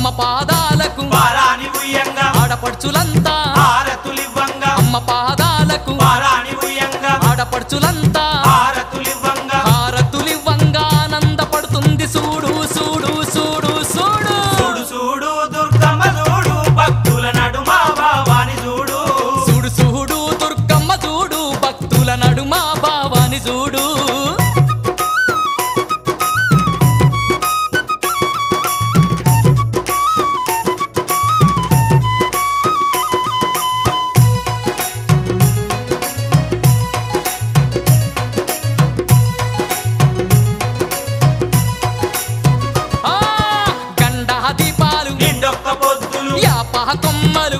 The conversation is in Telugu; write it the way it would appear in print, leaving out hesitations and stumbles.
అమ్మ పాదాలకు పారాని ఉయ్యంగా ఆడపడుచులంతా హారతులివ్వంగా అమ్మ పాదాలకు పారాని ఉయ్యంగా ఆడపడుచులంతా హారతులివ్వంగా హారతులివ్వంగా ఆనందపడుతుంది చూడు చూడు చూడు చూడు చూడు చూడు దుర్గమ్మ చూడు భక్తుల నడుమ భావాని చూడు చూడు చూడు దుర్గమ్మ చూడు భక్తుల నడుమ భావాని చూడు నిండొక్క పొద్దులు యాప కొమ్మలు